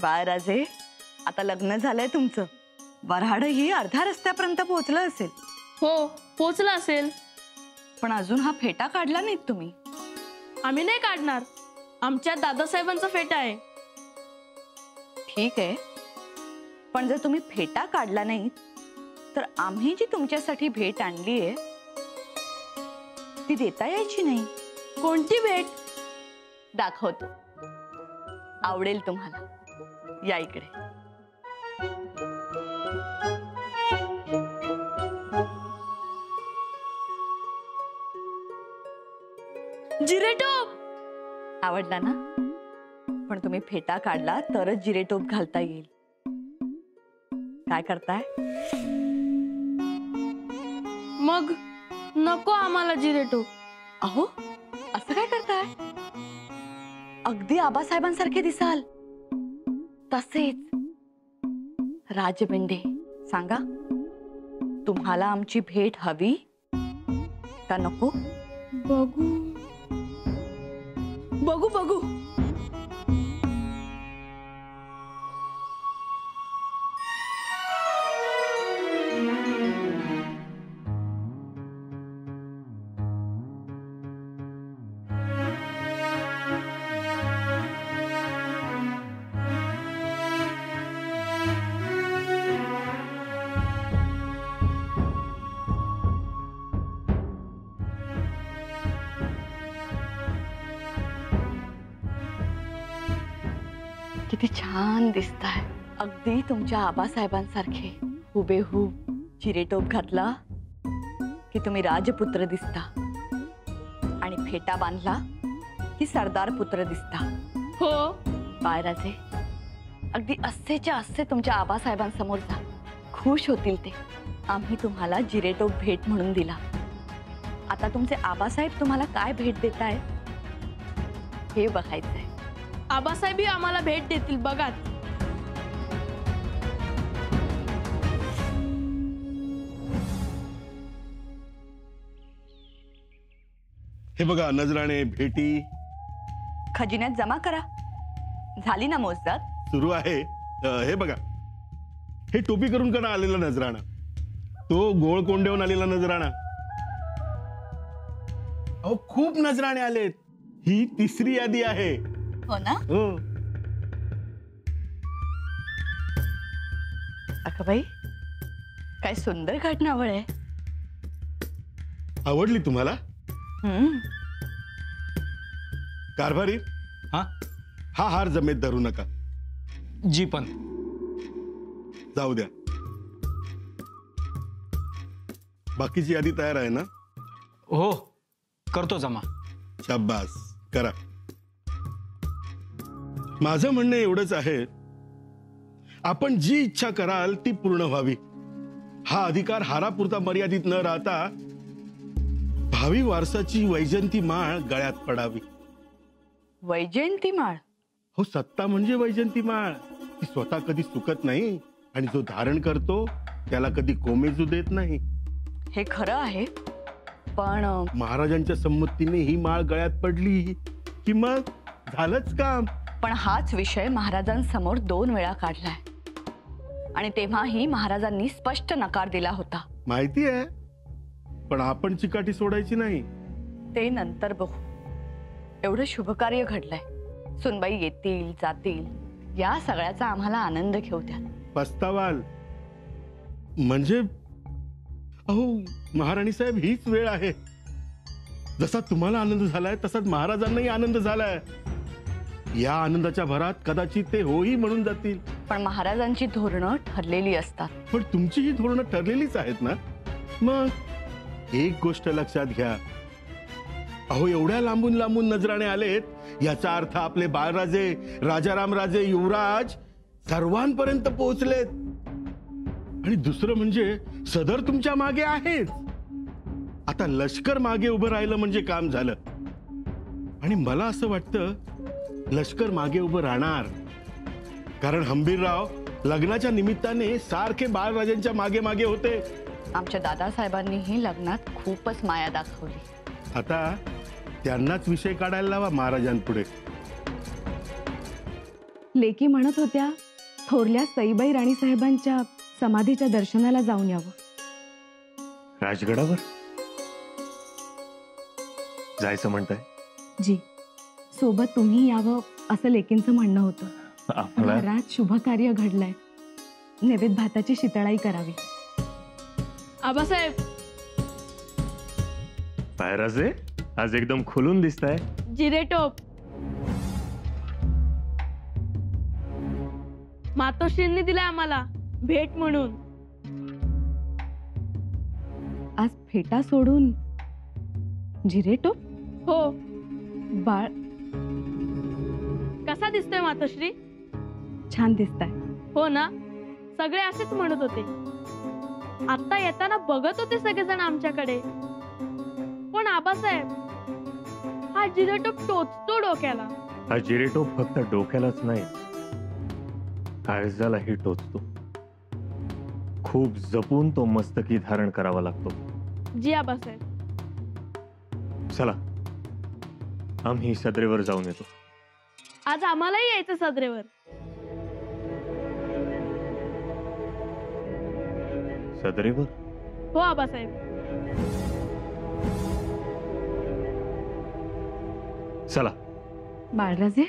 बाळराजे, आता लग्न झालंय तुमचं, वऱ्हाड ही अर्ध्या रस्त्यापर्यंत पोहोचलं असेल. हो, पोहोचलं असेल. पण अजून हा फेटा काढला नाहीत तुम्ही. आम्ही नाही काढणार, आमच्या दादासाहेबांचा फेटा आहे. ठीक आहे, पण जर तुम्ही फेटा काढला नाही तर आम्ही जी तुमच्यासाठी भेट आणलीये ती देता यायची नाही. कोणती भेट? दाखवतो, आवडेल तुम्हाला. या इकडे. जिरेटोप. आवडला ना? पण तुम्ही फेटा काढला तरच जिरेटोप घालता येईल. काय करताय? मग नको आम्हाला जिरेटोप. अहो, असं काय करताय? अगदी आबासाहेबांसारखे दिसाल. तसेच राजबिंडे. सांगा, तुम्हाला आमची भेट हवी का नको? बघू बघू बघू. किती छान दिसताय. अगदी तुमच्या आबासाहेबांसारखे हुबेहूब. जिरेटोप घातला की तुम्ही राजपुत्र दिसता आणि फेटा बांधला की सरदार पुत्र दिसता. हो बाळराजे, अगदी अस्सेच्या अस्से तुमच्या आबासाहेबांसमोर जा. खुश होतील ते. आम्ही तुम्हाला जिरेटोप भेट म्हणून दिला. आता तुमचे आबासाहेब तुम्हाला काय भेट देताय हे बघायचंय. आबासाहेबही आम्हाला भेट देतील बघा. हे बघा, नजराणे, भेटी खजिन्यात जमा करा. झाली ना मोजदाद? सुरू आहे. हे बघा, हे टोपी करून करा आलेला नजराणा, तो गोळकोंड्याहून आलेला नजराणा. अहो, खूप नजराणे आलेत. ही तिसरी यादी आहे. हो ना? हो. अगं काय सुंदर घटनावळ आहे. आवडली तुम्हाला? कारभारी, हा हा हार जमेत धरू नका. जी पण जाऊ द्या. बाकीची यादी तयार आहे ना? हो, करतो जमा. शाबास, करा. माझं म्हणणं एवढंच आहे, आपण जी इच्छा कराल ती पूर्ण व्हावी. हा अधिकार हारापुरता मर्यादित न राहता भावी वारसाची वैजयंती माळ गळ्यात पडावी. वैजयंती माळ? हो, सत्ता म्हणजे वैजयंती माळ. ती स्वतः कधी सुकत नाही आणि जो धारण करतो त्याला कधी कोमेजू देत नाही. हे खरं आहे, पण महाराजांच्या संमतीने ही माळ गळ्यात पडली की मग झालंच काम. पण हाच विषय महाराजांसमोर 2 वेळा काढलाय आणि तेव्हाही महाराजांनी स्पष्ट नकार दिला होता. माहिती आहे, पण आपण चिकाटी सोडायची नाही. ते नंतर बघू. एवढं शुभकार्य घडलंय. सुनबाई येतील जातील, या सगळ्याचा आम्हाला आनंद घेऊ द्या. पस्तावाल म्हणजे? अहो महाराणी साहेब, हीच वेळ आहे. जसा तुम्हाला आनंद झालाय तसाच महाराजांनाही आनंद झालाय. या आनंदाच्या भरात कदाचित ते होही म्हणून जातील. पण महाराजांची धोरणं ठरलेली असतात. पण तुमची ही धोरणं ठरलेलीच आहेत ना. मग एक गोष्ट लक्षात घ्या, अहो एवढ्या लांबून लांबून नजराणे आलेत, याचा अर्थ आपले बाळराजे, राजाराम राजे, युवराज सर्वांपर्यंत पोहोचलेत. आणि दुसरं म्हणजे सदर तुमच्या मागे आहेत. आता लष्कर मागे उभं राहिलं म्हणजे काम झालं. आणि मला असं वाटतं लष्कर मागे उभं राहणार, कारण हंबीरराव लग्नाच्या निमित्ताने सारखे बाळराजांच्या मागे मागे होते. आमच्या दादासाहेबांनीही लग्नात खूपच माया दाखवली. आता त्यांनाच विषय काढायला लावा महाराजांपुढे. लेकी म्हणत होत्या थोरल्या सईबाई राणीसाहेबांच्या समाधीच्या दर्शनाला जाऊन यावं. राजगडावर जायचं म्हणताय? जी, सोबत तुम्ही यावं असं लेकींचं म्हणणं होतं. आपला घरात शुभ कार्य घडलंय. नैवेद्य भाताची शितळाई करावी. आबासाहेब, पायराजे आज एकदम खुलून दिसताय. जिरेटोप. मातोश्रींनी दिलाय आम्हाला भेट म्हणून. आज फेटा सोडून जिरेटोप? हो. बाळ कसा दिसतोय मातोश्री? छान दिसताय. हो ना, सगळे असेच म्हणत होते. आता येताना बघत होते सगळेजण आमच्याकडे. पण आबासाहेब, हा जिरेटोप टोचतो डोक्याला. हा जिरेटोप फक्त डोक्यालाच नाही, काळजालाही टोचतो. खूप जपून तो मस्तकी धारण करावा लागतो. जी आबासाहेब. चला, आम्ही सदरेवर जाऊन येतो. आज आम्हालाही यायचं सदरेवर. सदरेवर? हो आबासाहेब. चला. बाळराजे,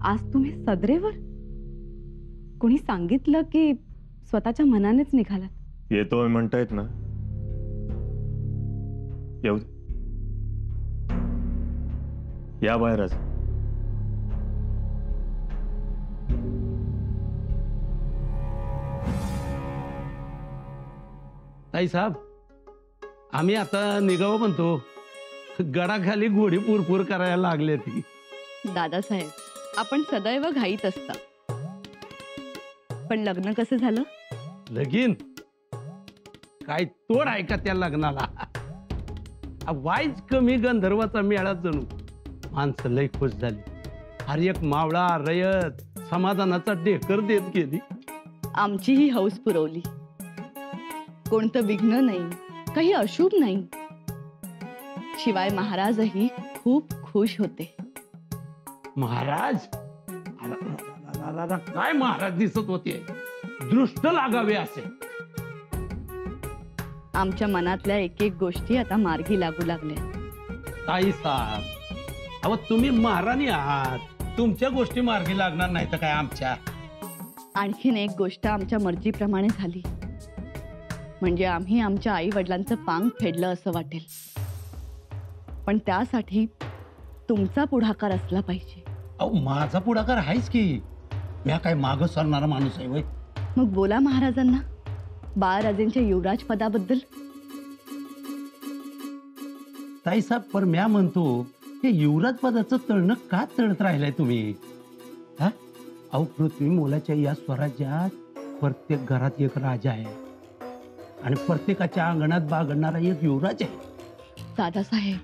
आज तुम्ही सदरेवर? कोणी सांगितलं की स्वतःच्या मनानेच निघालात? येतोय म्हणतायत ना, येऊ दे. या बाहेरच. ताई साहेब, आम्ही आता निघावं म्हणतो. गडाखाली घोडी पुरपूर करायला लागले ती. दादासाहेब, आपण सदैव घाईत असता. पण लग्न कसं झालं? लगीन काय तोड आहे का त्या लग्नाला? वाईच कमी गंधर्वाचा मेळा जणू. माणसं लय खुश झाली. हर एक मावळा रयत समाधानाचा ढेकर देत गेली. आमची ही हौस पुरवली. कोणतं विघ्न नाही, काही अशुभ नाही. शिवाय महाराजही खूप खुश होते. महाराज? काय महाराज दिसत होते, दृष्ट लागावे असे. आमच्या मनातल्या एक एक गोष्टी आता मार्गी लागू लागल्या. ताई साहेब, अहो तुम्ही महाराणी आहात, तुमच्या गोष्टी मार्गी लागणार नाही तर काय आमच्या? आणखीन एक गोष्ट आमच्या मर्जीप्रमाणे झाली म्हणजे आम्ही आमच्या आई वडिलांचं पांग फेडलं असं वाटेल. पण त्यासाठी तुमचा पुढाकार असला पाहिजे. अहो माझा पुढाकार आहेच की. मी काय मागं सरणारा माणूस आहे वय? मग बोला महाराजांना बाळराजेंच्या युवराज पदाबद्दल. ताई साहेब, पर म्या म्हणतो हे युवराज पदाचं तळणं का तळत राहिलाय तुम्ही? हा, अहो पृथ्वी मोलाच्या या स्वराज्यात प्रत्येक घरात एक राजा आहे आणि प्रत्येकाच्या अंगणात बागडणारा एक युवराज आहे. दादासाहेब,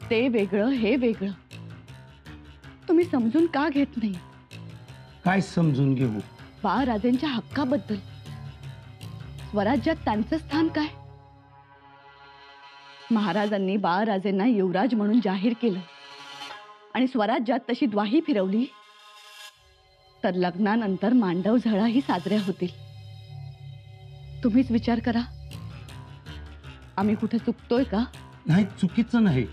ते वेगळं हे वेगळं. तुम्ही समजून का घेत नाही? काय समजून घेऊ? बाळराजेंच्या हक्काबद्दल. स्वराज्यात त्यांचं स्थान काय? महाराजांनी बाळराजेंना युवराज म्हणून जाहीर केलं आणि स्वराज्यात तशी द्वाही फिरवली तर लग्नानंतर मांडव झळाही साजऱ्या होतील. तुम्हीच विचार करा. आम्ही कुठे चुकतोय का? नाही, चुकीचं नाही.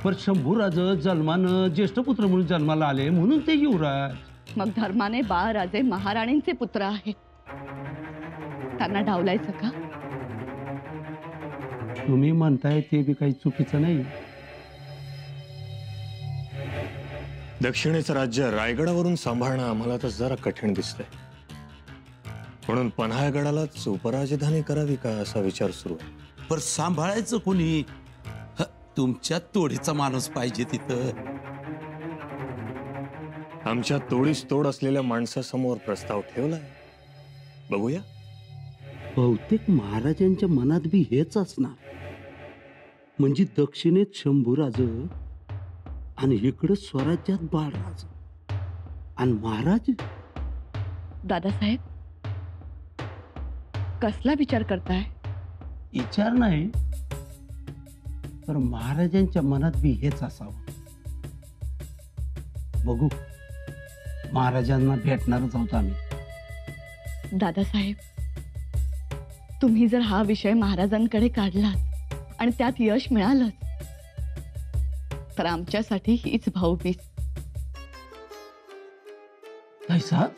पर शंभूराज जन्मानं ज्येष्ठ पुत्र म्हणून जन्माला आले म्हणून ते युवराज. मग धर्माने बाळराजे महाराणींचे पुत्र आहेत. त्यांना डावलायचं का? तुम्ही म्हणताय ते बी काही चुकीचं नाही. दक्षिणेचं राज्य रायगडावरून सांभाळणं आम्हाला तर जरा कठीण दिसतंय. म्हणून पन्हाळगडालाच उपराजधानी करावी का असा विचार सुरू आहे. पर सांभाळायचं कोणी? तुमच्या तोडीचा माणूस पाहिजे तिथं. आमच्या तोडीस तोड असलेल्या माणसासमोर प्रस्ताव ठेवलाय, बघूया. बहुतेक महाराजांच्या मनात बी हेच असणार. म्हणजे दक्षिणेत शंभूराज आणि इकडं स्वराज्यात बाळराज आणि महाराज. दादासाहेब, कसला विचार करताय? विचार नाही, तर महाराजांच्या मनात बी हेच असावं. बघू महाराजांना भेटणारच आहोत आम्ही. दादासाहेब, तुम्ही जर हा विषय महाराजांकडे काढलात आणि त्यात यश मिळालं तर आमच्यासाठी हीच भाऊबीज. ताईसाहेब,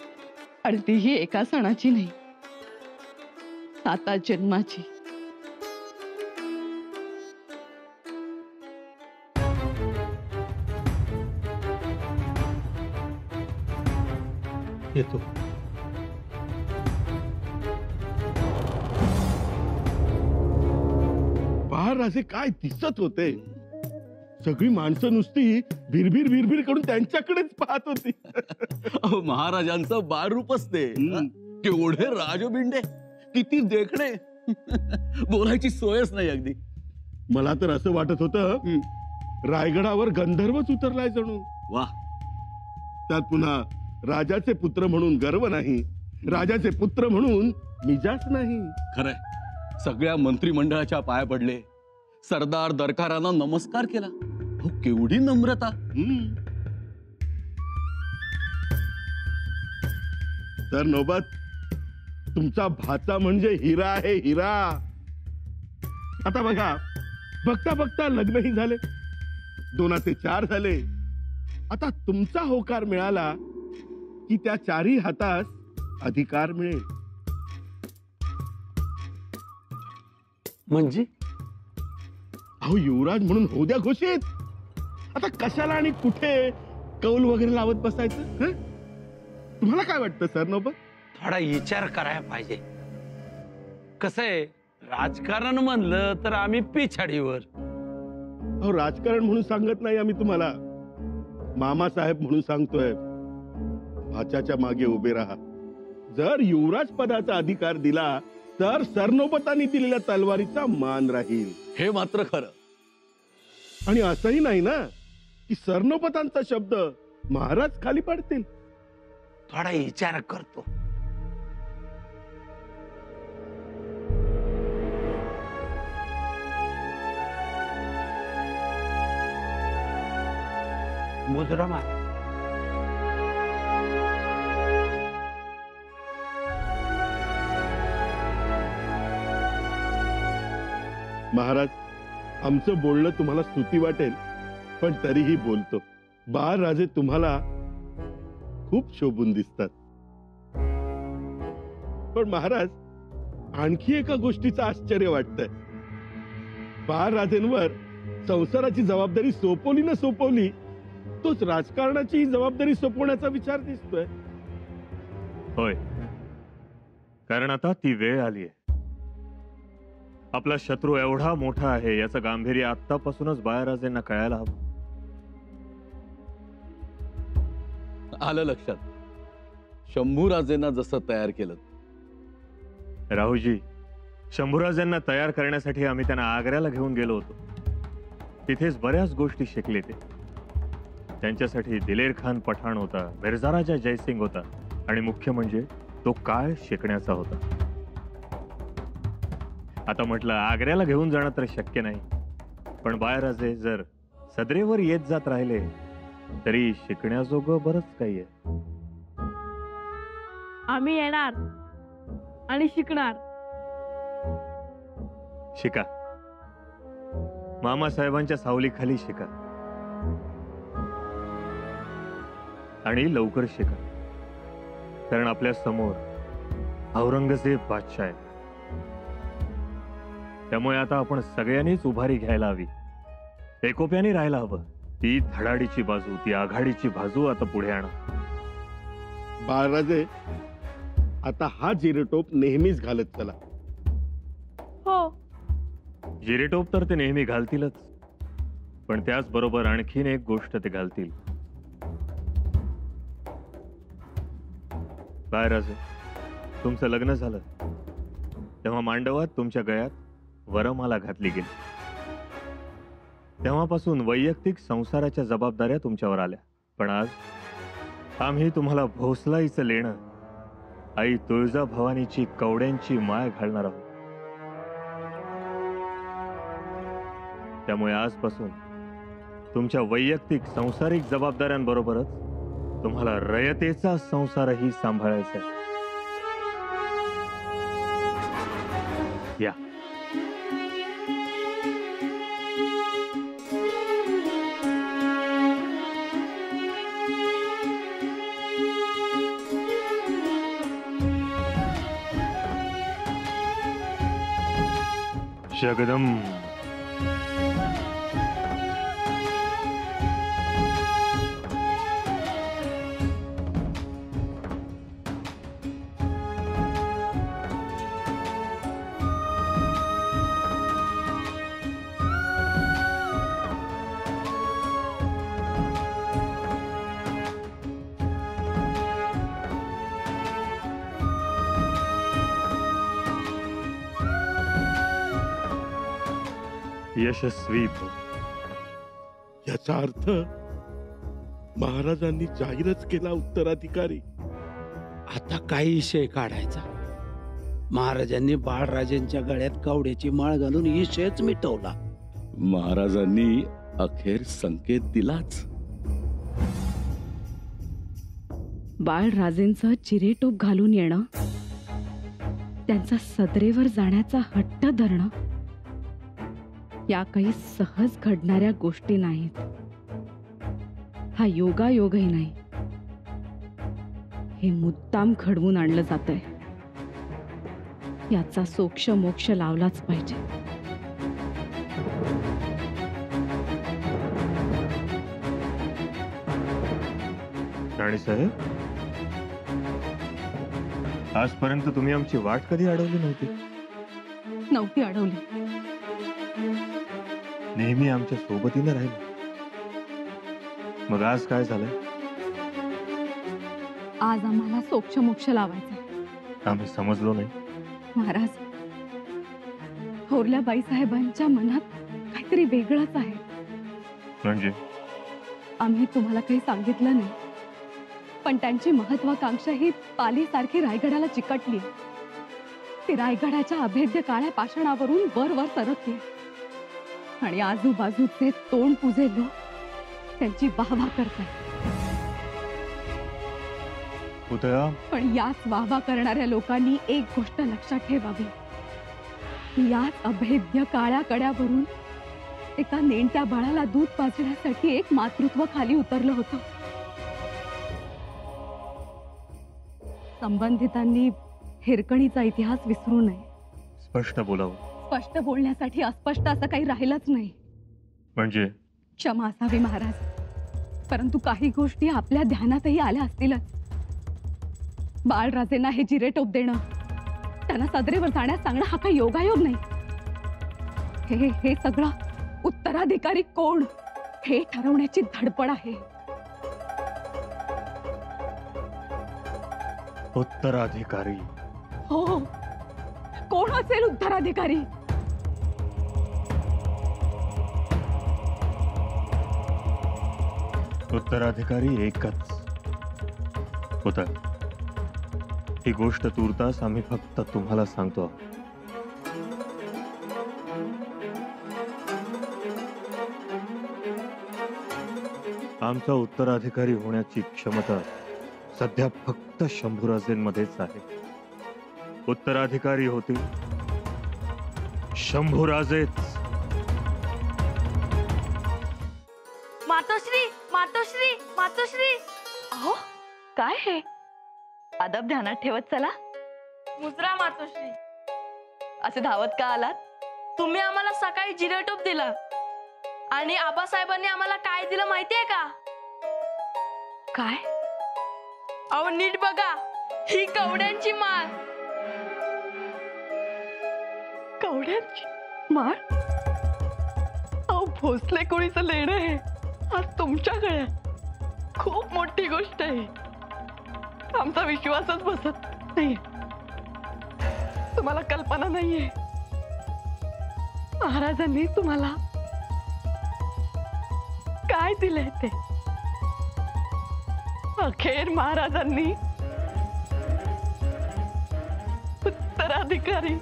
आणि तीही एका सणाची नाही, 7 जन्माची. येतो. महाराजे काय दिसत होते. सगळी माणसं नुसती भिरभिर भिरभिर करून त्यांच्याकडेच पाहत होती. अहो, महाराजांचं बाळरूपच ते. केवढे राजबिंडे, किती देखणे. बोलायची सोयच नाही अगदी. मला तर असं वाटत होतं रायगडावर गंधर्वच उतरलाय जणू. वा. त्यात पुन्हा राजाचे पुत्र म्हणून गर्व नाही, राजाचे पुत्र म्हणून मिजाज नाही. खरंय, सगळ्या मंत्रिमंडळाच्या पाया पडले, सरदार दरकारांना नमस्कार केला. हो, केवढी नम्रता. तर नौबत तुमचा भाचा म्हणजे हिरा आहे, हिरा. आता बघा, बघता बघता लग्नही झाले, 2 4 झाले. आता तुमचा होकार मिळाला की त्या 4ही हातास अधिकार मिळेल. म्हणजे अहो, युवराज म्हणून होऊ द्या घोषित. आता कशाला आणि कुठे कौल वगैरे लावत बसायचं? हं? तुम्हाला काय वाटतं सर नौबत? थोडा विचार करायला पाहिजे. कसं आहे, राजकारण म्हणलं तर आम्ही पिछाडीवर. अहो, राजकारण म्हणून सांगत नाही आम्ही तुम्हाला, मामासाहेब म्हणून सांगतोय. भाच्याच्या मागे उभे राहा. जर युवराज पदाचा अधिकार दिला तर सरनोबतांनी दिलेल्या तलवारीचा मान राहील. हे मात्र खरं. आणि असंही नाही ना की सरनोबतांचा शब्द महाराज खाली पडतील. थोडा विचार करतो. मुद्रा मार. महाराज, आमचं बोलणं तुम्हाला स्तुती वाटेल, पण तरीही बोलतो. बाळराजे तुम्हाला खूप शोभून दिसतात. पण महाराज, आणखी एका गोष्टीचं आश्चर्य वाटतंय. बाळराजेंवर संसाराची जबाबदारी सोपवली न सोपवली, तोच राजकारणाची जबाबदारी सोपवण्याचा विचार दिसतोय. होय, कारण आता ती वेळ आली आहे. आपला शत्रू एवढा मोठा आहे याचं गांभीर्य आतापासूनच बाळराजेंना कळायला हवं. आलं लक्षात. शंभूराजेंना जसं तयार केलं. राहुजी, शंभूराजेंना तयार करण्यासाठी आम्ही त्यांना आग्र्याला घेऊन गेलो होतो. तिथेच बऱ्याच गोष्टी शिकले ते. त्यांच्यासाठी दिलेर खान पठाण होता, मिर्झा राजा जयसिंग होता, आणि मुख्य म्हणजे तो काळ शिकण्याचा होता. आता म्हटलं आग्र्याला घेऊन जाणं तर शक्य नाही, पण बाळराजे जर सदरेवर येत जात राहिले तरी शिकण्याजोगं बरंच काही आहे. आम्ही येणार आणि शिकणार. शिका, मामासाहेबांच्या सावलीखाली शिका, आणि लवकर शिका. कारण आपल्या समोर औरंगजेब बादशाह आहे. त्यामुळे आता आपण सगळ्यांनीच उभारी घ्यायला हवी, एकोप्याने राहायला हवं. ती धडाडीची बाजू, ती आघाडीची बाजू आता पुढे आणा. बाळराजे, आता हा जिरेटोप नेहमीच घालत चला. हो, जिरेटोप तर ते नेहमी घालतीलच, पण त्याचबरोबर आणखीन एक गोष्ट ते घालतील. बाळराजे, तुमचं लग्न झालं तेव्हा मांडवात तुमच्या गळ्यात वरमाला घातली गेली. तेव्हापासून वैयक्तिक संसाराच्या जबाबदाऱ्या तुमच्यावर आल्या. पण आज आम्ही तुम्हाला भोसलाईचं लेणं, आई तुळजाभवानीची कवड्यांची माळ घालणार आहोत. त्यामुळे आजपासून तुमच्या वैयक्तिक संसारिक जबाबदाऱ्यांबरोबरच तुम्हाला रयतेचा संसारही सांभाळायचा आहे. या जगदम. यशस्वी भव. याचा अर्थ महाराजांनी जाहीरच केला उत्तराधिकारी. आता काही विषय काढायचा. महाराजांनी बाळराजेंच्या गळ्यात कावड्याची माळ घालून विषयच मिटवला. महाराजांनी अखेर संकेत दिलाच. बाळराजेंचं चिरेटोप घालून येणं, त्यांचा सदरेवर जाण्याचा हट्ट धरणं, या काही सहज घडणाऱ्या गोष्टी नाहीत. हा योगायोगही नाही, हे मुद्दाम घडवून आणलं जातंय. याचा सोक्ष मोक्ष लावलाच पाहिजे. राणीसाहेब, आजपर्यंत तुम्ही आमची वाट कधी अडवली नव्हती. नव्हती अडवली. नेहमी आमच्या सोबतीनं राहिलं. मग आज काय झालंय? आज आम्हाला सोक्ष मोक्ष लावायचा. आम्ही समजलो नाही. महाराज, थोरल्या बाईसाहेबांच्या मनात काहीतरी वेगळंच आहे. म्हणजे आम्ही तुम्हाला काही सांगितलं नाही, पण त्यांची महत्वाकांक्षा ही पालीसारखी रायगडाला चिकटली. ती रायगडाच्या अभेद्य काळ्या पाषाणावरून वर वर सरकते आणि आजूबाजूचे तोंड पुजे लोक त्यांची वाहवा करतात. उदया, पण याच वाहवा करणाऱ्या लोकांनी एक गोष्ट लक्षात ठेवावी. याच अभेद्य काळ्या कड्यावरून एका नेणत्या बाळाला दूध पाजण्यासाठी एक मातृत्व खाली उतरलं होतं. संबंधितांनी हिरकणीचा इतिहास विसरू नये. स्पष्ट बोलावं. स्पष्ट बोलण्यासाठी अस्पष्ट असं काही राहिलंच नाही. म्हणजे क्षमा असावी महाराज, परंतु काही गोष्टी आपल्या ध्यानातही आल्या असतीलच. बाळराजेंना हे जिरेटोप देणं, त्यांना सदरेवर जाण्यास सांगणं हा काही योगायोग नाही. हे सगळं उत्तराधिकारी कोण हे ठरवण्याची धडपड आहे. उत्तराधिकारी? हो, कोण असेल उत्तराधिकारी? उत्तराधिकारी एकच होता. ही गोष्ट तूर्तास आम्ही फक्त तुम्हाला सांगतो. आमचा उत्तराधिकारी होण्याची क्षमता सध्या फक्त शंभूराजेंमध्येच आहे. उत्तराधिकारी होतील शंभूराजेच. मातोश्री, मातोश्री, मातोश्री. अहो, काय हे अदब ध्यानात ठेवत चला. मुजरा मातोश्री, असे धावत का आलात? तुम्ही आम्हाला सकाळी जिरेटोप दिला आणि आबासाहेबांनी आम्हाला काय दिलं माहितीये का? काय? अहो नीट बघा, ही कवड्यांची माळ. कवड्यांची माळ? अहो, भोसले कोळीचं लेणं आहे आज तुमच्या गळ्यात. खूप मोठी गोष्ट आहे. आमचा विश्वासच बसत नाही. तुम्हाला कल्पना नाहीये महाराजांनी तुम्हाला काय दिलंय ते. अखेर महाराजांनी उत्तराधिकारी